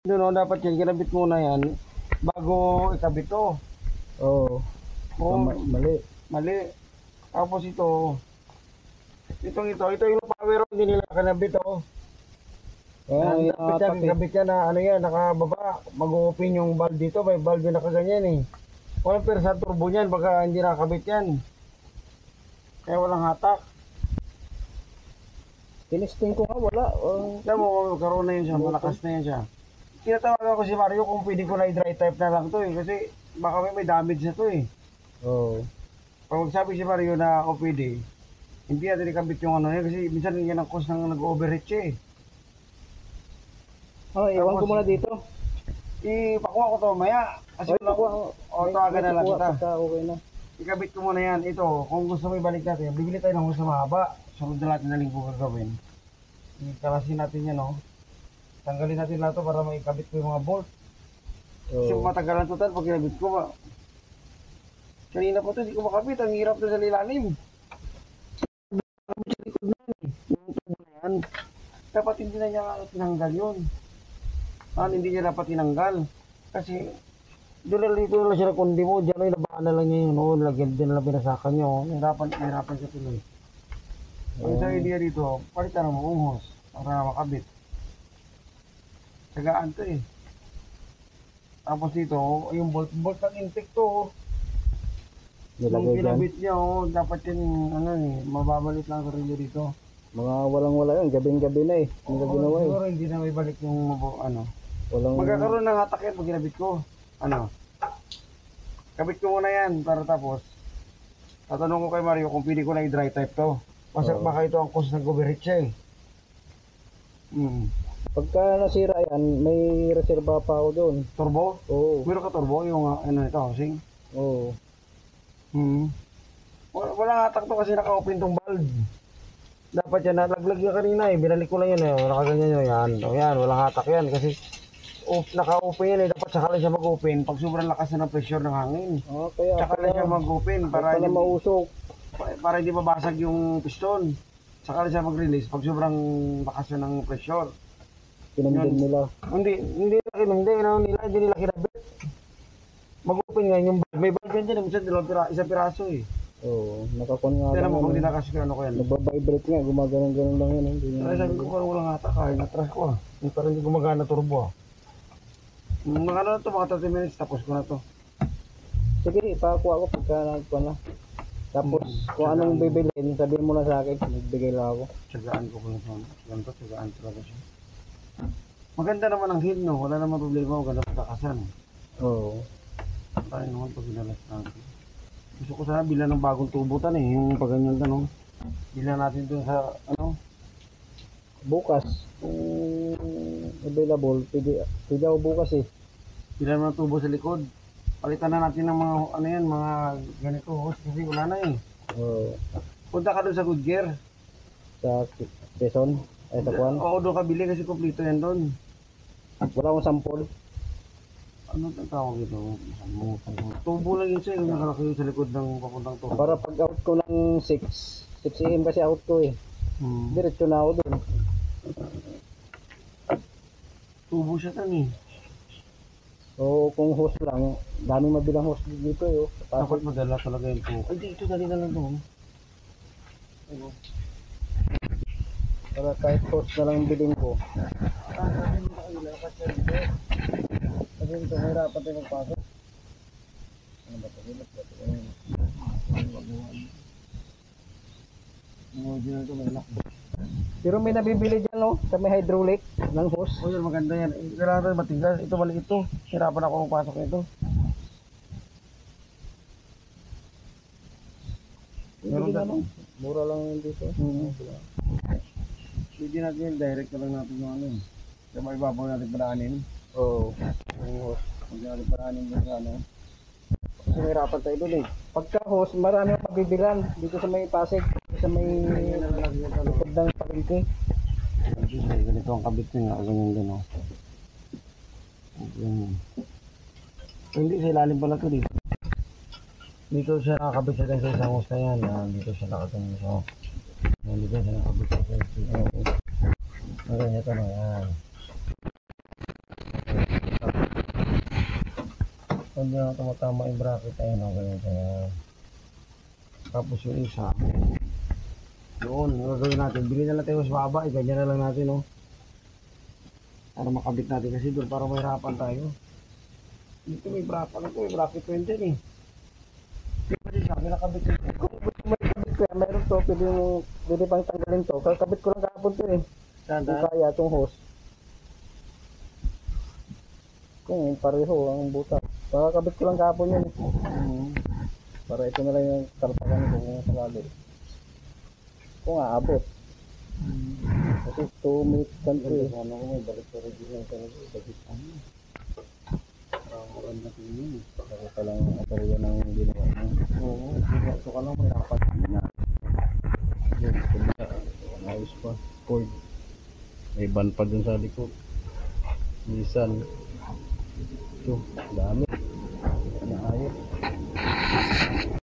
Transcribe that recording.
Doon, dapat yan, kinabit muna yan bago ikabit to. Oo. Oo, Mali. mali. Tapos ito yung power hindi nila kinabit oh. Kaya Dapat yan, kabit yan na ano yan, nakababa. Mag-open yung valve dito, may valve na nakaganyan eh. Walang persa turbo niyan, baka hindi nakakabit yan. Kaya walang hatak. tinisting ko nga, wala. Alam mo, karoon na yun siya, malakas na yan siya. Tinatawagan ko si Mario kung pwede ko na i-dry type na lang to eh, kasi baka may damage na to eh. Oo. Pag magsabi si Mario na ako pwede, hindi natin ikabit yung ano yan, kasi minsan yan ang cause ng nag-overheat siya eh. Iwan ko muna dito. Ipakuha ko to maya. Kasi wala ko, tawagan na lang kita. Okay na. Ikabit ko muna yan. Ito, kung gusto mo ibalik natin, bibili tayo ng hose na mahaba. Sunod na natin na linggo gagawin. Ikalasin natin yan, no? Tanggalin natin lahat to para maikabit ko yung mga bolt. Kasi matagalan total pag kinabit ko ba. Kanina pa to, hindi ko makabit. Ang hirap to sa lilalim. Sa likod na yan, yung tubo na yan. Dapat hindi na niya tinanggal yun. Hindi niya dapat tinanggal. Kasi doon lang siya na kundi mo. Diyan ay nabaan na lang niya yun. Lagyan din lang pinasakan niya. Nahirapan siya tuloy. Ang sa idea dito, palitan mo ang hose para makabit. Tagaan to eh. Tapos dito, yung bolt ng intake to. Yung kinabit niya, dapat yun, mababalit lang sa rin dito. Mga walang-wala yun, gabing-gabi na eh. Siguro hindi na may balik yung magkakaroon ng hatak yan pag ginabit ko. Kabit ko muna yan para tapos tatanong ko kay Mario kung pwede ko na i-dry type to. Kasi baka ito ang cause ng overheat siya eh. Pagka nasira yan, may reserva pa ako doon. Turbo? Oo. Meron ka turbo yung ito, housing? Oo. Walang hatak to kasi naka-open tong valve. Dapat yan, nalaglag yan kanina eh. Binalik ko lang yan eh. Nakaganyan yun yan. Yan, walang hatak yan kasi naka-open yan eh. Dapat saka lang siya mag-open pag sobrang lakas na ng pressure ng hangin. Kaya saka lang siya mag-open para hindi mausok. Para hindi mabasag yung piston. Saka lang siya mag-release pag sobrang lakas na ng pressure. Kinamdin nila. Hindi nila kinabit. Mag-open nga yung valve. May valve yan dyan. Isang piraso eh. Oo, nakakon nga. Kaya naman kung dinakas ko ano ko yan. Nagbabibrate nga, gumagano'n lang yan. Kaya sabi ko parang walang hatak kahit natras ko ah. Parang hindi gumagana turbo ah. Mga na to, mga 30 minutes tapos ko na to. Sige, ipakuha ko pagka nagkuha na. Tapos kung anong bibilhin, sabihin mo na sa akin, nagbigay lang ako. Tsagaan ko kung ito. Ganito, tsagaan talaga siya. Maganda naman ang heel no, wala naman problema, maganda pagkakasan. Oo. Tayo naman pag inalas natin. Gusto ko sana bilan ng bagong tubutan eh, yung pagganyan tanong. Bilan natin dun sa bukas, available, pwede ako bukas eh. Bilan ng tubo sa likod. Palitan na natin ng mga mga ganito hose kasi wala na eh. Oo. Punta ka dun sa Goodyear. Sa Quezon, sa Kuan. Oo, doon ka bili kasi kompleto yan doon. Wala akong sample. Ano ang tawag ito? Tubo lang yun siya, yung nakalaki sa likod ng papuntang tubo. Para pag out ko ng 6 AM kasi out ko eh. Diretso na ako doon. Tubo siya tan eh. So kung host lang, daming mabilang host dito eh. Dapat madala talaga yung tubo. Ay, dito dali na lang doon. Para kahit host na lang bilhin ko. Sabi mo kayo, lakas yan dito. Kasi ito, mahirapan tayo magpasok. Ano ba ito? Ang original ito, may lock. Pero may nabibili dyan no, sa may hydraulic ng hose. Oh, yun, maganda yan. Kailangan ito matigas. Ito, maliit ito. Hirapan ako magpasok nito. Meron na no? Mura lang yun dito. Pwede natin yun, direct na lang natin yung ano eh. Kaya maibabaw natin paraanin. Oo. Pwede natin paraanin dun sa ano. Kasi may hirapan tayo doon eh. Pagka hose, marami ang mabibilan dito sa may Pasig. Sa may likod ng palengke. Ganito ang kabit niya. Ganyan din oh. Hindi, sa ilalim pala ito dito. Dito siya nakakabit sa isang hose na yan. Dito siya nakatungo sa dito siya nakakabit sa isang hose. Ganyan ito na yan. Kung di na tumatama yung bracket ay ano ganyan kaya. Tapos yung isa. Doon, ang gagawin natin. Bili na lang tayo mas baba. Ganyan na lang natin, no? Para makabit natin kasi doon para mahirapan tayo. Dito may bracket. Ano to? May bracket 20 eh. Di ba din sabi nakabit ito? May kabit ko yan, meron to, pwede pang tanggalin to. Kakabit ko lang kahapon to eh. Saan Kung kaya itong hose. Kung pareho ang butas. Kakabit ko lang kahapon yun. Para ito na lang yung kartakan ko kung sakali. Kung aabot. Kasi 2 minutes country. Ano ko may balik sa original talaga. Bagit ano. Parang maganda tingin. Ako palang atarya ng ginawa mo. Oo. Ito ka lang mahirapan. Yun, kabila. Ayos pa. Ford. May van pa dun sa likod. Nissan. Ito, dami.